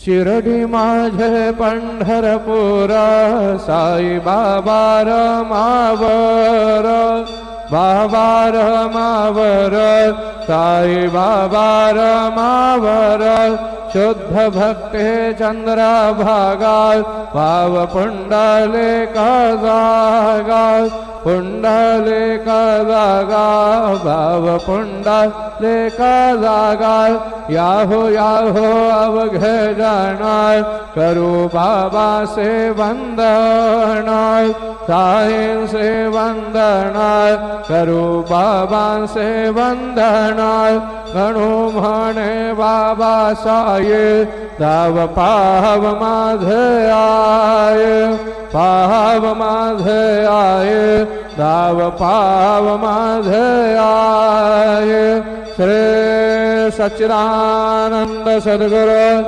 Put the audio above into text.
शिरडी माझे पंढरपूर साई बाबा रमावर बाबा रमावर साई बाबा रमावर शुद्ध भक्ते चंद्रभागा भाव पुंडलिका जागा पुंडलिका जागा भाव पुंडलिका जागा याहो याहो अवघे जाणार करू बाबा से वंदना साईं से वंदना करू बाबा से वंदना गणू म्हणे बाबा साई दाव पाव माझे आये पाव माझे आये दाव पाव माझे आये श्री सच्चिदानंद सद्गुरु